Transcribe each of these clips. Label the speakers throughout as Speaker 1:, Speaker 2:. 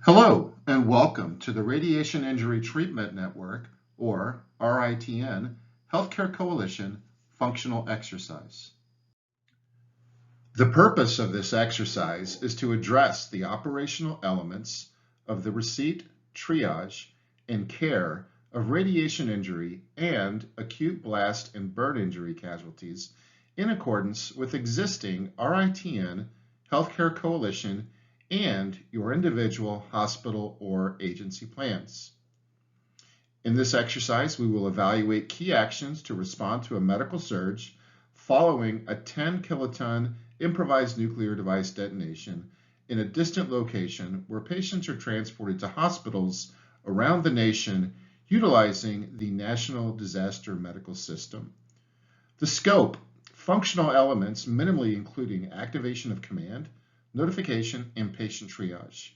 Speaker 1: Hello, and welcome to the Radiation Injury Treatment Network, or RITN, Healthcare Coalition Functional Exercise. The purpose of this exercise is to address the operational elements of the receipt, triage, and care of radiation injury and acute blast and burn injury casualties in accordance with existing RITN, Healthcare Coalition, and your individual hospital or agency plans. In this exercise, we will evaluate key actions to respond to a medical surge following a 10 kiloton improvised nuclear device detonation in a distant location where patients are transported to hospitals around the nation utilizing the National Disaster Medical System. The scope, functional elements minimally including activation of command, notification, and patient triage.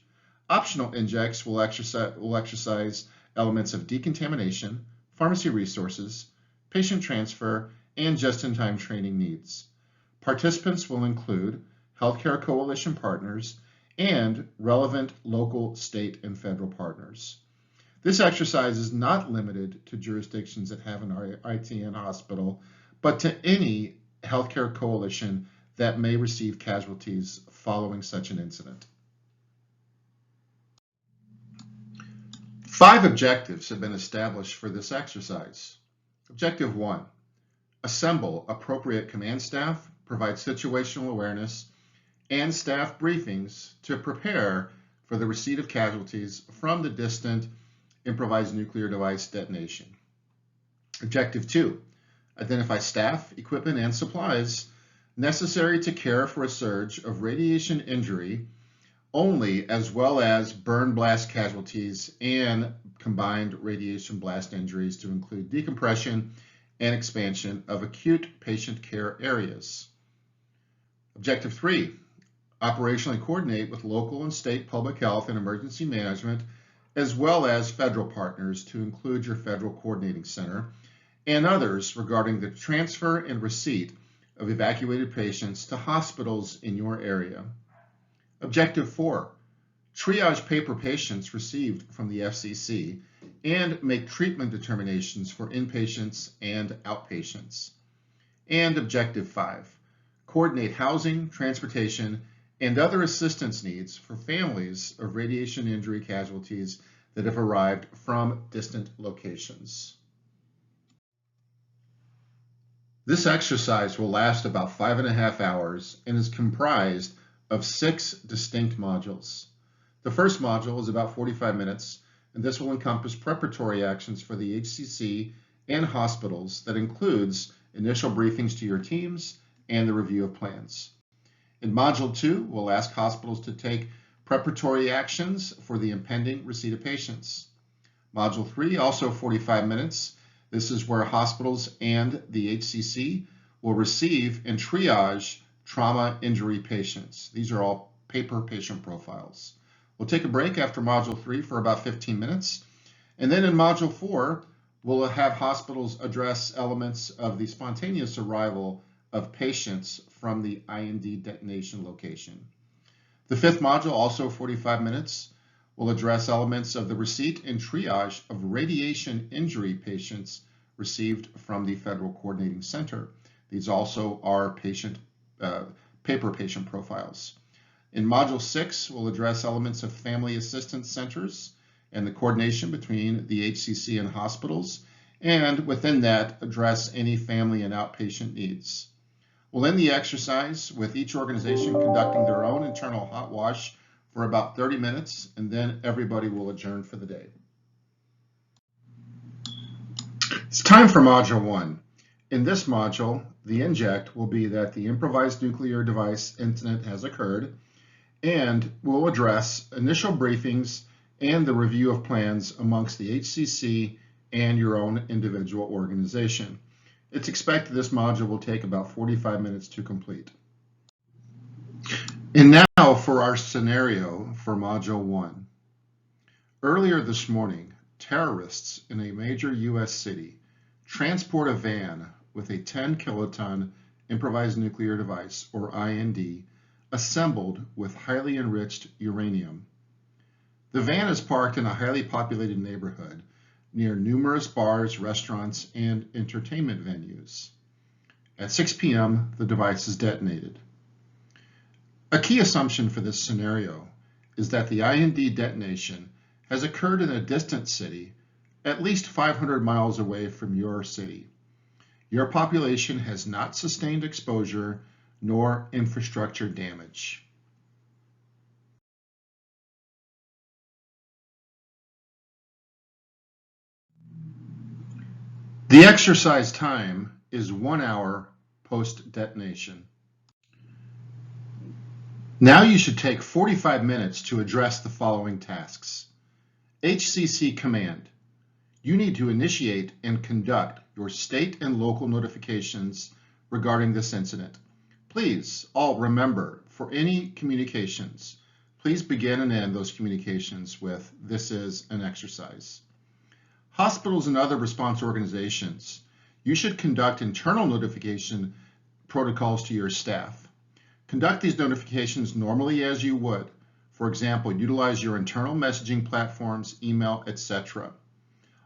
Speaker 1: Optional injects will exercise elements of decontamination, pharmacy resources, patient transfer, and just-in-time training needs. Participants will include healthcare coalition partners and relevant local, state, and federal partners. This exercise is not limited to jurisdictions that have an ITN hospital, but to any healthcare coalition that may receive casualties following such an incident. 5 objectives have been established for this exercise. Objective 1, assemble appropriate command staff, provide situational awareness, and staff briefings to prepare for the receipt of casualties from the distant improvised nuclear device detonation. Objective 2, identify staff, equipment, and supplies necessary to care for a surge of radiation injury only, as well as burn blast casualties and combined radiation blast injuries to include decompression and expansion of acute patient care areas. Objective 3, operationally coordinate with local and state public health and emergency management, as well as federal partners to include your Federal Coordinating Center and others regarding the transfer and receipt of evacuated patients to hospitals in your area. Objective 4, triage paper patients received from the HCC and make treatment determinations for inpatients and outpatients. And Objective 5, coordinate housing, transportation, and other assistance needs for families of radiation injury casualties that have arrived from distant locations. This exercise will last about 5.5 hours and is comprised of 6 distinct modules. The first module is about 45 minutes, and this will encompass preparatory actions for the HCC and hospitals that includes initial briefings to your teams and the review of plans. In Module 2, we'll ask hospitals to take preparatory actions for the impending receipt of patients. Module 3, also 45 minutes. This is where hospitals and the HCC will receive and triage trauma injury patients. These are all paper patient profiles. We'll take a break after Module 3 for about 15 minutes. And then in Module 4, we'll have hospitals address elements of the spontaneous arrival of patients from the IND detonation location. The 5th module, also 45 minutes, will address elements of the receipt and triage of radiation injury patients received from the Federal Coordinating Center. These also are paper patient profiles. In Module 6, we'll address elements of family assistance centers and the coordination between the HCC and hospitals, and within that, address any family and outpatient needs. We'll end the exercise with each organization conducting their own internal hotwash for about 30 minutes, and then everybody will adjourn for the day. It's time for Module 1. In this module, the inject will be that the improvised nuclear device incident has occurred, and we'll address initial briefings and the review of plans amongst the HCC and your own individual organization. It's expected this module will take about 45 minutes to complete. And now for our scenario for Module 1. Earlier this morning, terrorists in a major U.S. city transport a van with a 10 kiloton improvised nuclear device, or IND, assembled with highly enriched uranium. The van is parked in a highly populated neighborhood near numerous bars, restaurants, and entertainment venues. At 6 p.m., the device is detonated. A key assumption for this scenario is that the IND detonation has occurred in a distant city, at least 500 miles away from your city. Your population has not sustained exposure nor infrastructure damage. The exercise time is 1 hour post-detonation. Now you should take 45 minutes to address the following tasks. HCC Command. You need to initiate and conduct your state and local notifications regarding this incident. Please all remember, for any communications, please begin and end those communications with "this is an exercise." Hospitals and other response organizations, you should conduct internal notification protocols to your staff. Conduct these notifications normally as you would. For example, utilize your internal messaging platforms, email, etc.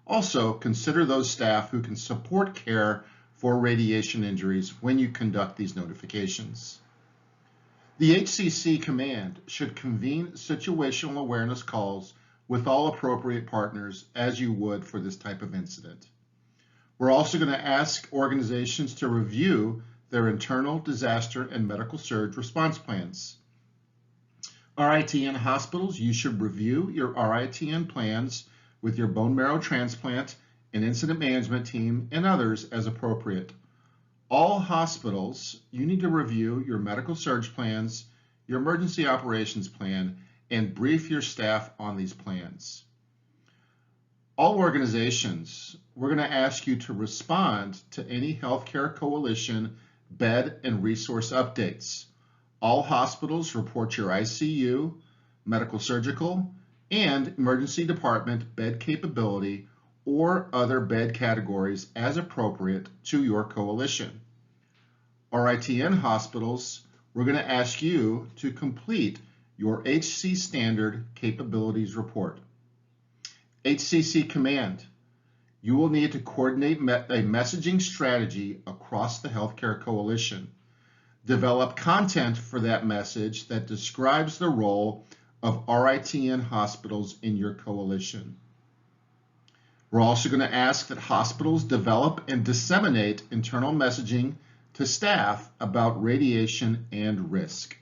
Speaker 1: Also, consider those staff who can support care for radiation injuries when you conduct these notifications. The HCC Command should convene situational awareness calls with all appropriate partners as you would for this type of incident. We're also going to ask organizations to review their internal disaster and medical surge response plans. RITN hospitals, you should review your RITN plans with your bone marrow transplant and incident management team and others as appropriate. All hospitals, you need to review your medical surge plans, your emergency operations plan, and brief your staff on these plans. All organizations, we're going to ask you to respond to any healthcare coalition bed and resource updates. All hospitals report your ICU, medical surgical, and emergency department bed capability or other bed categories as appropriate to your coalition. RITN hospitals, we're going to ask you to complete your HC Standard Capabilities Report. HCC Command, you will need to coordinate a messaging strategy across the healthcare coalition. Develop content for that message that describes the role of RITN hospitals in your coalition. We're also going to ask that hospitals develop and disseminate internal messaging to staff about radiation and risk.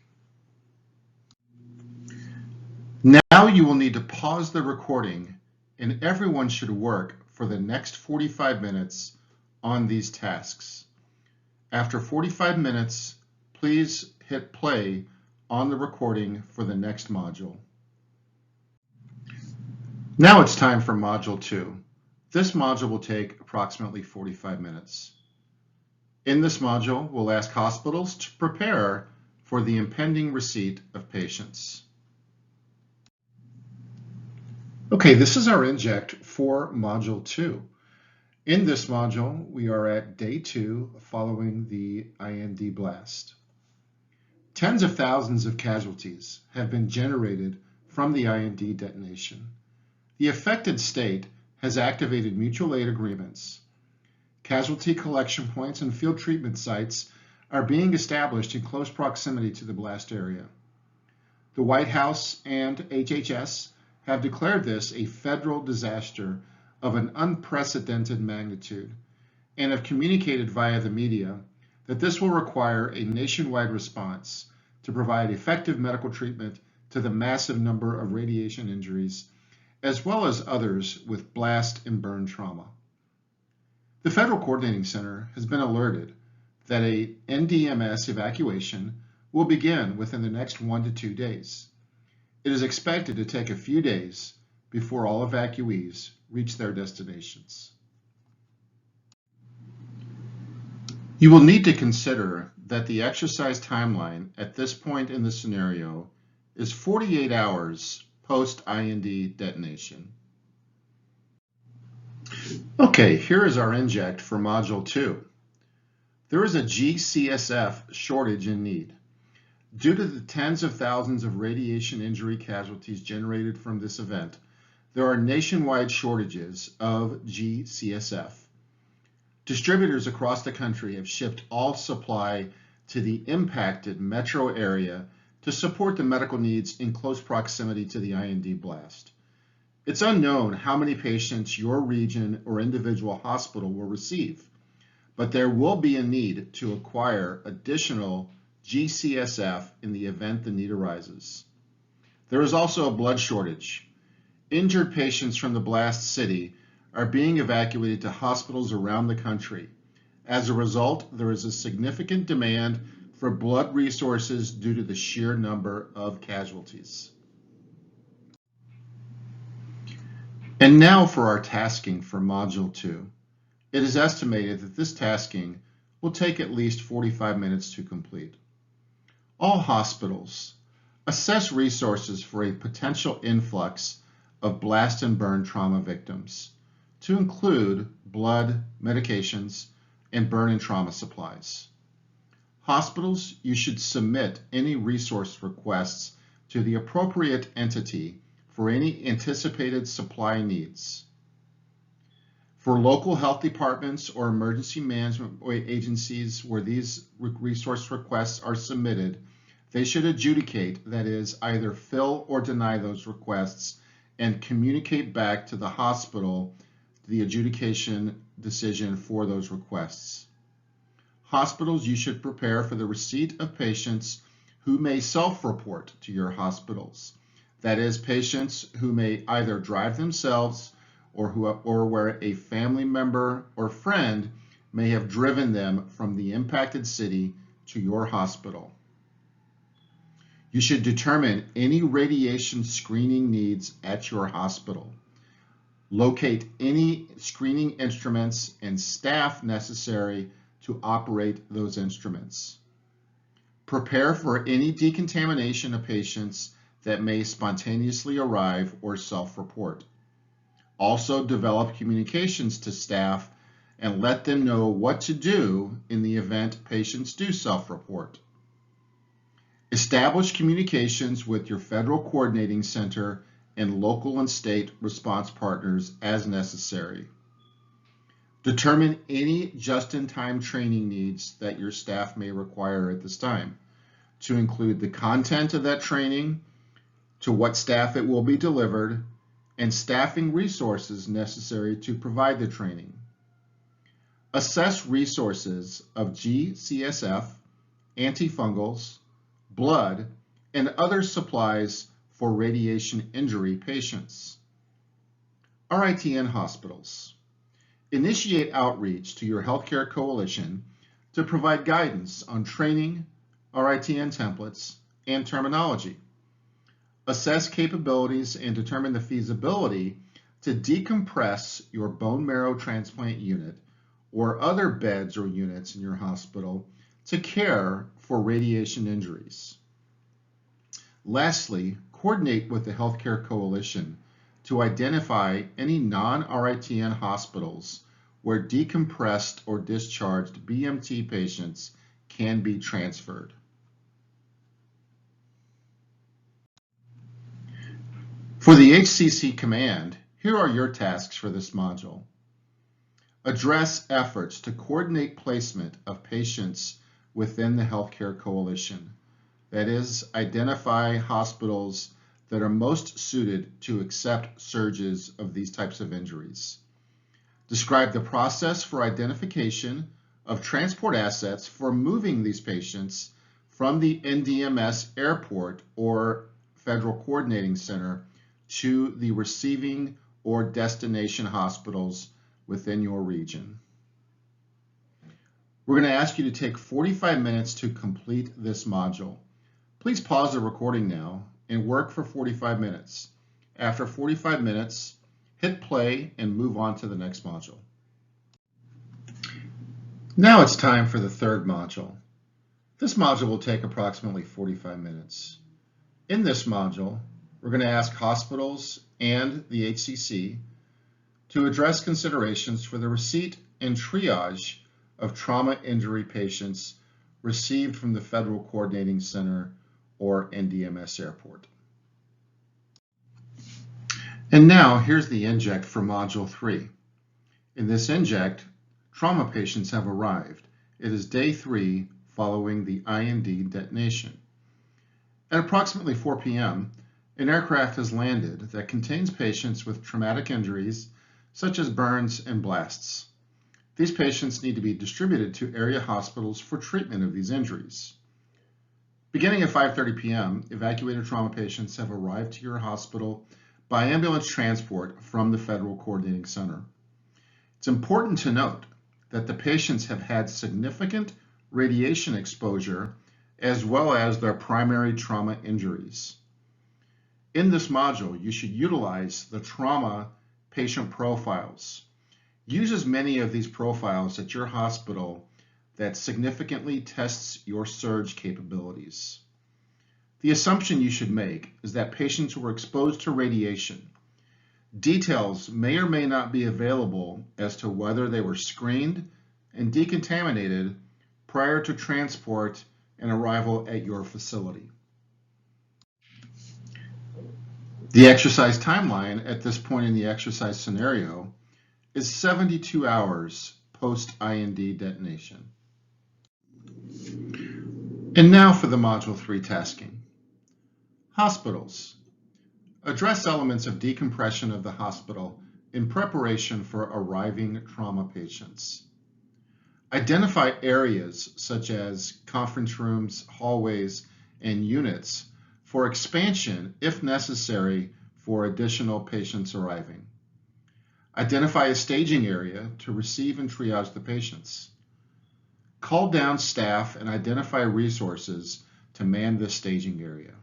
Speaker 1: Now you will need to pause the recording, and everyone should work for the next 45 minutes on these tasks. After 45 minutes, please hit play on the recording for the next module. Now it's time for Module 2. This module will take approximately 45 minutes. In this module, we'll ask hospitals to prepare for the impending receipt of patients. Okay, this is our Inject for Module 2. In this module, we are at day 2 following the IND blast. Tens of thousands of casualties have been generated from the IND detonation. The affected state has activated mutual aid agreements. Casualty collection points and field treatment sites are being established in close proximity to the blast area. The White House and HHS have declared this a federal disaster of an unprecedented magnitude and have communicated via the media that this will require a nationwide response to provide effective medical treatment to the massive number of radiation injuries, as well as others with blast and burn trauma. The Federal Coordinating Center has been alerted that a NDMS evacuation will begin within the next 1 to 2 days. It is expected to take a few days before all evacuees reach their destinations. You will need to consider that the exercise timeline at this point in the scenario is 48 hours post-IND detonation. Okay, here is our Inject for Module 2. There is a GCSF shortage in need. Due to the tens of thousands of radiation injury casualties generated from this event, there are nationwide shortages of GCSF. Distributors across the country have shipped all supply to the impacted metro area to support the medical needs in close proximity to the IND blast. It's unknown how many patients your region or individual hospital will receive, but there will be a need to acquire additional GCSF in the event the need arises. There is also a blood shortage. Injured patients from the blast city are being evacuated to hospitals around the country. As a result, there is a significant demand for blood resources due to the sheer number of casualties. And now for our tasking for Module 2. It is estimated that this tasking will take at least 45 minutes to complete. All hospitals assess resources for a potential influx of blast and burn trauma victims, to include blood, medications, and burn and trauma supplies. Hospitals, you should submit any resource requests to the appropriate entity for any anticipated supply needs. For local health departments or emergency management agencies where these resource requests are submitted, they should adjudicate, that is, either fill or deny those requests and communicate back to the hospital the adjudication decision for those requests. Hospitals, you should prepare for the receipt of patients who may self-report to your hospitals. That is, patients who may either drive themselves or where a family member or friend may have driven them from the impacted city to your hospital. You should determine any radiation screening needs at your hospital. Locate any screening instruments and staff necessary to operate those instruments. Prepare for any decontamination of patients that may spontaneously arrive or self-report. Also develop communications to staff and let them know what to do in the event patients do self-report. Establish communications with your federal coordinating center and local and state response partners as necessary. Determine any just-in-time training needs that your staff may require at this time, to include the content of that training, to what staff it will be delivered, and staffing resources necessary to provide the training. Assess resources of GCSF, antifungals, blood, and other supplies for radiation injury patients. RITN hospitals. Initiate outreach to your healthcare coalition to provide guidance on training, RITN templates, and terminology. Assess capabilities and determine the feasibility to decompress your bone marrow transplant unit or other beds or units in your hospital to care for radiation injuries. Lastly, coordinate with the Healthcare Coalition to identify any non-RITN hospitals where decompressed or discharged BMT patients can be transferred. For the HCC Command, here are your tasks for this module. Address efforts to coordinate placement of patients within the Healthcare Coalition. That is, identify hospitals that are most suited to accept surges of these types of injuries. Describe the process for identification of transport assets for moving these patients from the NDMS airport or Federal Coordinating Center to the receiving or destination hospitals within your region. We're going to ask you to take 45 minutes to complete this module. Please pause the recording now and work for 45 minutes. After 45 minutes, hit play and move on to the next module. Now it's time for the third module. This module will take approximately 45 minutes. In this module, we're going to ask hospitals and the HCC to address considerations for the receipt and triage of trauma injury patients received from the Federal Coordinating Center or NDMS airport. And now here's the Inject for Module 3. In this Inject, trauma patients have arrived. It is day 3 following the IND detonation. At approximately 4 p.m., an aircraft has landed that contains patients with traumatic injuries such as burns and blasts. These patients need to be distributed to area hospitals for treatment of these injuries. Beginning at 5:30 p.m., evacuated trauma patients have arrived to your hospital by ambulance transport from the Federal Coordinating Center. It's important to note that the patients have had significant radiation exposure as well as their primary trauma injuries. In this module, you should utilize the trauma patient profiles. Use as many of these profiles at your hospital that significantly tests your surge capabilities. The assumption you should make is that patients who were exposed to radiation. Details may or may not be available as to whether they were screened and decontaminated prior to transport and arrival at your facility. The exercise timeline at this point in the exercise scenario is 72 hours post-IND detonation. And now for the Module 3 tasking. Hospitals. Address elements of decompression of the hospital in preparation for arriving trauma patients. Identify areas such as conference rooms, hallways, and units for expansion if necessary for additional patients arriving. Identify a staging area to receive and triage the patients. Call down staff and identify resources to man this staging area.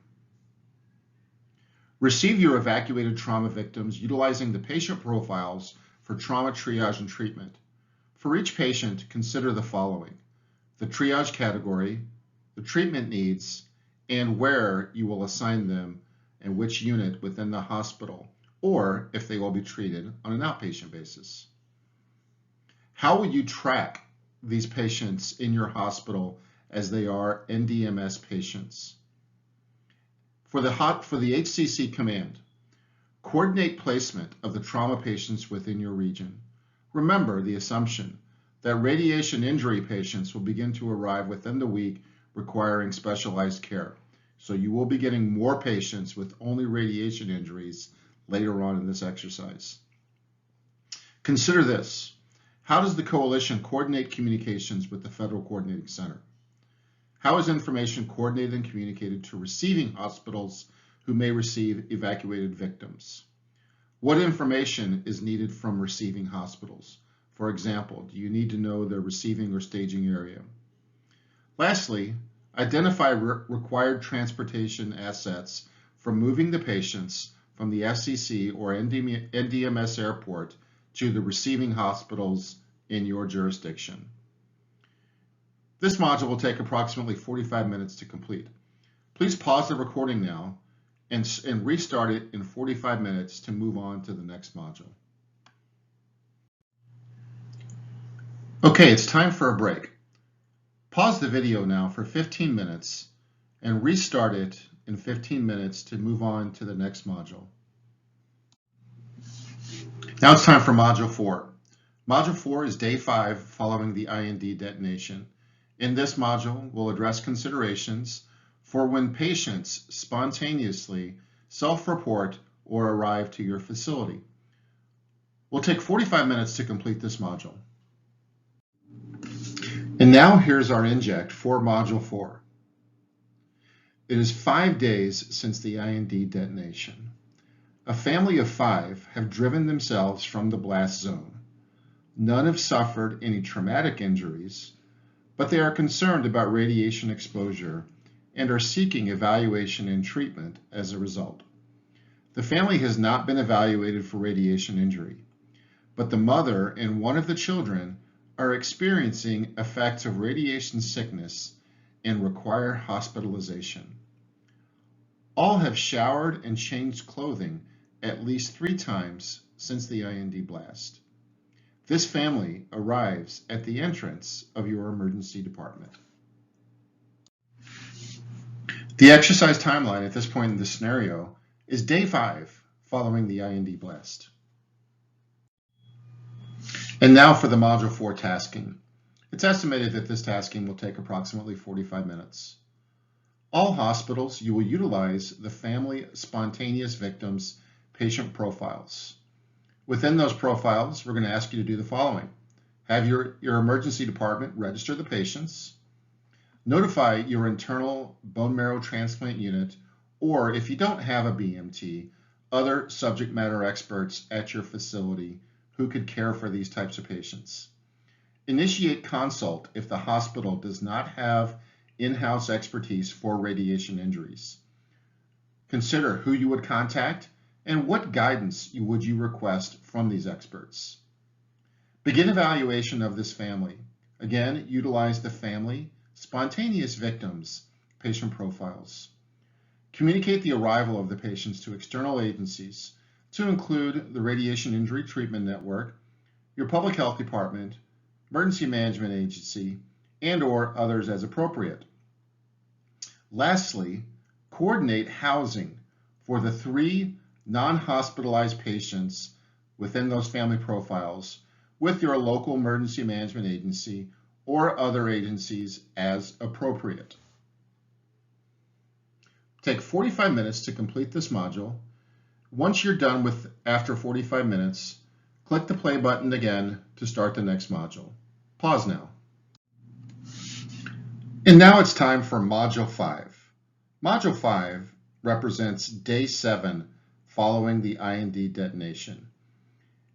Speaker 1: Receive your evacuated trauma victims utilizing the patient profiles for trauma triage and treatment. For each patient, consider the following: the triage category, the treatment needs, and where you will assign them and which unit within the hospital, or if they will be treated on an outpatient basis. How will you track these patients in your hospital as they are NDMS patients? For the HCC Command, coordinate placement of the trauma patients within your region. Remember the assumption that radiation injury patients will begin to arrive within the week requiring specialized care. So you will be getting more patients with only radiation injuries later on in this exercise. Consider this. How does the coalition coordinate communications with the Federal Coordinating Center? How is information coordinated and communicated to receiving hospitals who may receive evacuated victims? What information is needed from receiving hospitals? For example, do you need to know their receiving or staging area? Lastly, identify required transportation assets for moving the patients from the HCC or NDMS airport to the receiving hospitals in your jurisdiction. This module will take approximately 45 minutes to complete. Please pause the recording now and restart it in 45 minutes to move on to the next module. Okay, it's time for a break. Pause the video now for 15 minutes and restart it in 15 minutes to move on to the next module. Now it's time for Module 4. Module 4 is day 5 following the IND detonation. In this module, we'll address considerations for when patients spontaneously self-report or arrive to your facility. We'll take 45 minutes to complete this module. And now here's our Inject for Module 4. It is 5 days since the IND detonation. A family of 5 have driven themselves from the blast zone. None have suffered any traumatic injuries, but they are concerned about radiation exposure and are seeking evaluation and treatment as a result. The family has not been evaluated for radiation injury, but the mother and one of the children are experiencing effects of radiation sickness and require hospitalization. All have showered and changed clothing at least 3 times since the IND blast. This family arrives at the entrance of your emergency department. The exercise timeline at this point in the scenario is day 5 following the IND blast. And now for the Module 4 tasking. It's estimated that this tasking will take approximately 45 minutes. All hospitals, you will utilize the family spontaneous victims patient profiles. Within those profiles, we're going to ask you to do the following. Have your emergency department register the patients, notify your internal bone marrow transplant unit, or if you don't have a BMT, other subject matter experts at your facility who could care for these types of patients. Initiate consult if the hospital does not have in-house expertise for radiation injuries. Consider who you would contact and what guidance would you request from these experts. Begin evaluation of this family. Again, utilize the family spontaneous victims patient profiles. Communicate the arrival of the patients to external agencies to include the Radiation Injury Treatment Network, your public health department, emergency management agency, and/or others as appropriate. Lastly, coordinate housing for the 3 non-hospitalized patients within those family profiles with your local emergency management agency or other agencies as appropriate. Take 45 minutes to complete this module. Once you're done after 45 minutes, click the play button again to start the next module. Pause now. And now it's time for Module 5. Module 5 represents day 7 following the IND detonation.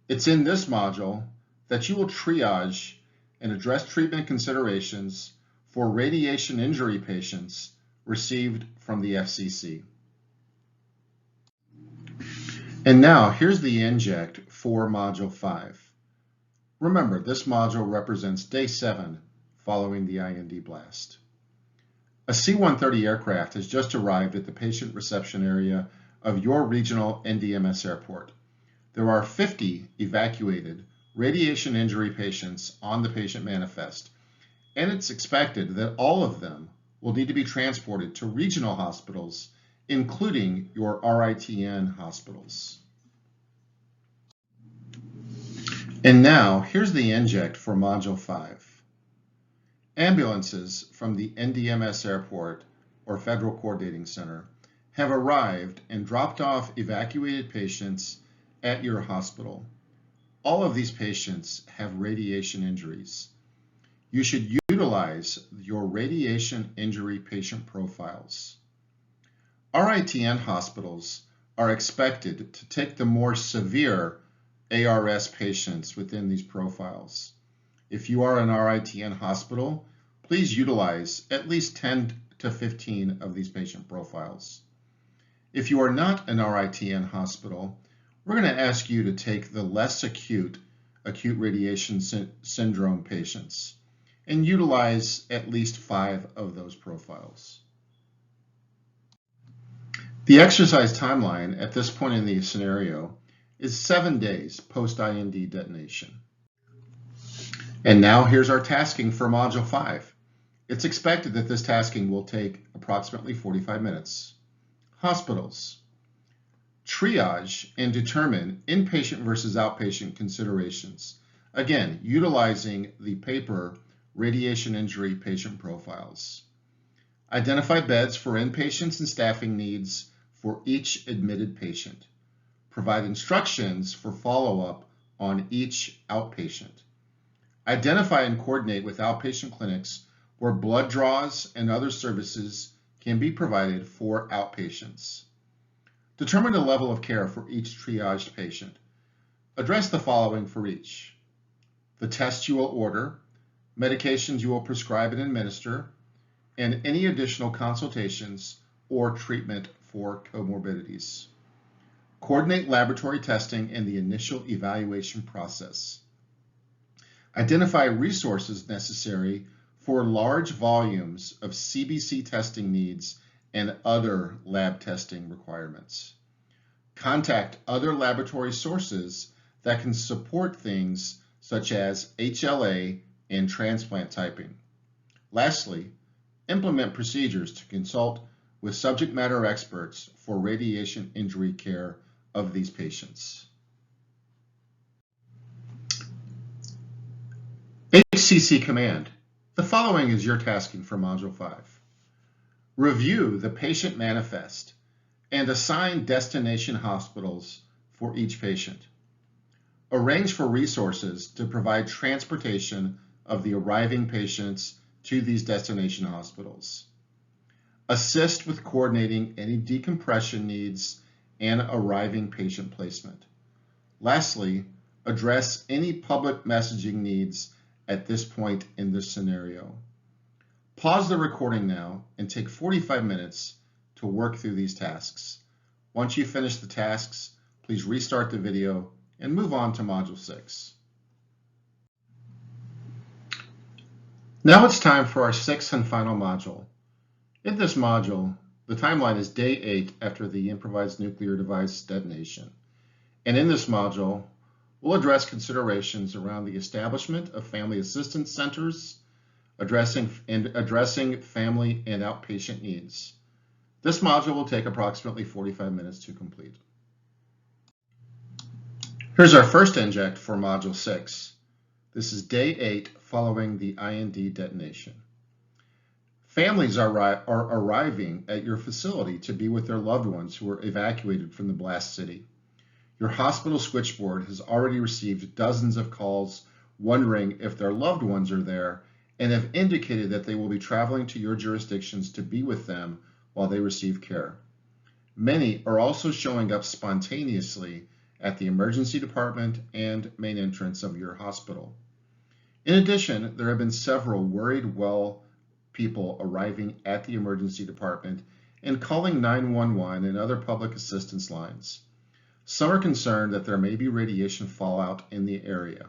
Speaker 1: It's in this module that you will triage and address treatment considerations for radiation injury patients received from the HCC. And now here's the Inject for Module 5. Remember, this module represents day 7 following the IND blast. A C-130 aircraft has just arrived at the patient reception area of your regional NDMS airport. There are 50 evacuated radiation injury patients on the patient manifest, and it's expected that all of them will need to be transported to regional hospitals, including your RITN hospitals. And now, here's the Inject for Module 5. Ambulances from the NDMS Airport or Federal Coordinating Center have arrived and dropped off evacuated patients at your hospital. All of these patients have radiation injuries. You should utilize your radiation injury patient profiles. RITN hospitals are expected to take the more severe ARS patients within these profiles. If you are an RITN hospital, please utilize at least 10 to 15 of these patient profiles. If you are not an RITN hospital, we're going to ask you to take the less acute radiation syndrome patients and utilize at least 5 of those profiles. The exercise timeline at this point in the scenario is 7 days post-IND detonation. And now here's our tasking for Module 5. It's expected that this tasking will take approximately 45 minutes. Hospitals. Triage and determine inpatient versus outpatient considerations. Again, utilizing the paper radiation injury patient profiles. Identify beds for inpatients and staffing needs for each admitted patient. Provide instructions for follow-up on each outpatient. Identify and coordinate with outpatient clinics where blood draws and other services can be provided for outpatients. Determine the level of care for each triaged patient. Address the following for each: the tests you will order, medications you will prescribe and administer, and any additional consultations or treatment for comorbidities. Coordinate laboratory testing and the initial evaluation process. Identify resources necessary for large volumes of CBC testing needs and other lab testing requirements. Contact other laboratory sources that can support things such as HLA and transplant typing. Lastly, implement procedures to consult with subject matter experts for radiation injury care of these patients. HCC Command. The following is your tasking for Module 5. Review the patient manifest and assign destination hospitals for each patient. Arrange for resources to provide transportation of the arriving patients to these destination hospitals. Assist with coordinating any decompression needs and arriving patient placement. Lastly, address any public messaging needs at this point in this scenario. Pause the recording now and take 45 minutes to work through these tasks. Once you finish the tasks, please restart the video and move on to Module 6. Now it's time for our sixth and final module. In this module, the timeline is day 8 after the improvised nuclear device detonation. And in this module, we'll address considerations around the establishment of family assistance centers, addressing family and outpatient needs. This module will take approximately 45 minutes to complete. Here's our first inject for Module 6. This is day 8 following the IND detonation. Families are arriving at your facility to be with their loved ones who were evacuated from the blast city. Your hospital switchboard has already received dozens of calls wondering if their loved ones are there and have indicated that they will be traveling to your jurisdictions to be with them while they receive care. Many are also showing up spontaneously at the emergency department and main entrance of your hospital. In addition, there have been several worried well people arriving at the emergency department and calling 911 and other public assistance lines. Some are concerned that there may be radiation fallout in the area.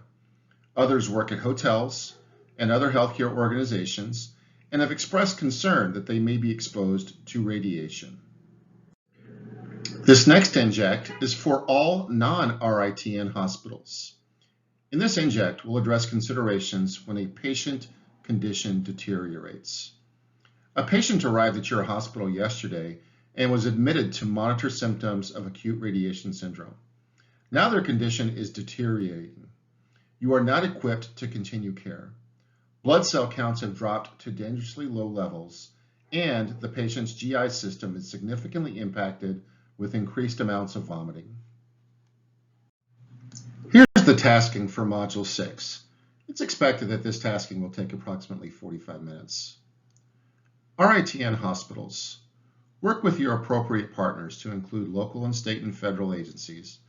Speaker 1: Others work at hotels and other healthcare organizations and have expressed concern that they may be exposed to radiation. This next inject is for all non-RITN hospitals. In this inject, we'll address considerations when a patient condition deteriorates. A patient arrived at your hospital yesterday and was admitted to monitor symptoms of acute radiation syndrome. Now their condition is deteriorating. You are not equipped to continue care. Blood cell counts have dropped to dangerously low levels, and the patient's GI system is significantly impacted with increased amounts of vomiting. Here's the tasking for Module 6. It's expected that this tasking will take approximately 45 minutes. RITN hospitals. Work with your appropriate partners to include local and state and federal agencies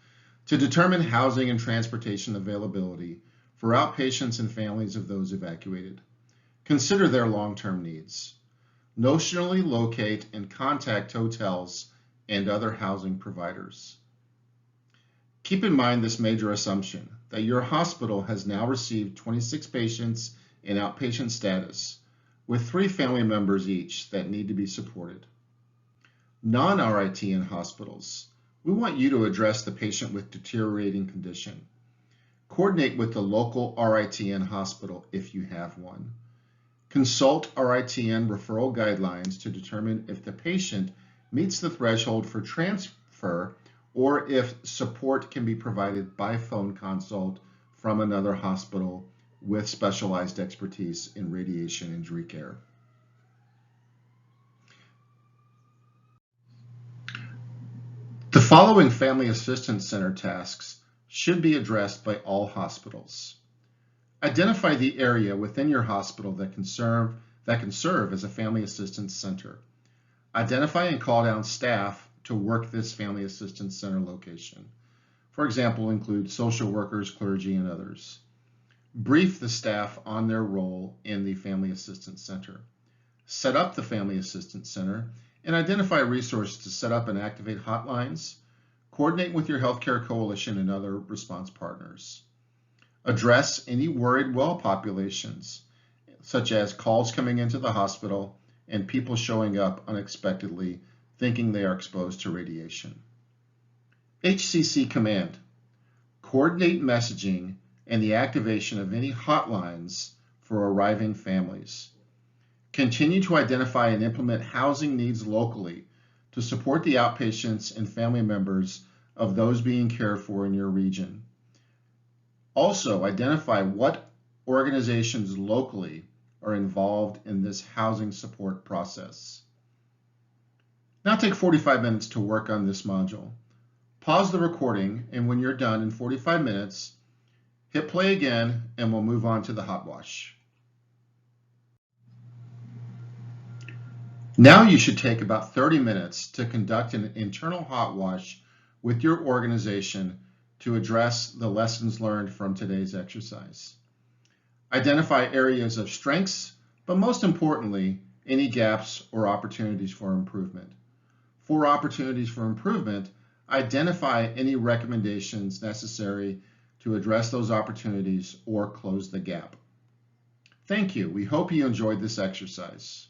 Speaker 1: to determine housing and transportation availability for outpatients and families of those evacuated. Consider their long-term needs. Notionally locate and contact hotels and other housing providers. Keep in mind this major assumption that your hospital has now received 26 patients in outpatient status, with 3 family members each that need to be supported. Non-RITN hospitals. We want you to address the patient with deteriorating condition. Coordinate with the local RITN hospital if you have one. Consult RITN referral guidelines to determine if the patient meets the threshold for transfer or if support can be provided by phone consult from another hospital with specialized expertise in radiation injury care. The following Family Assistance Center tasks should be addressed by all hospitals. Identify the area within your hospital that can serve as a Family Assistance Center. Identify and call down staff to work this Family Assistance Center location. For example, include social workers, clergy, and others. Brief the staff on their role in the Family Assistance Center. Set up the Family Assistance Center and identify resources to set up and activate hotlines. Coordinate with your healthcare coalition and other response partners. Address any worried well populations, such as calls coming into the hospital and people showing up unexpectedly thinking they are exposed to radiation. HCC Command. Coordinate messaging and the activation of any hotlines for arriving families. Continue to identify and implement housing needs locally to support the outpatients and family members of those being cared for in your region. Also, identify what organizations locally are involved in this housing support process. Now take 45 minutes to work on this module. Pause the recording, and when you're done in 45 minutes, hit play again, and we'll move on to the Hotwash. Now you should take about 30 minutes to conduct an internal Hotwash with your organization to address the lessons learned from today's exercise. Identify areas of strengths, but most importantly, any gaps or opportunities for improvement. For opportunities for improvement, identify any recommendations necessary to address those opportunities or close the gap. Thank you. We hope you enjoyed this exercise.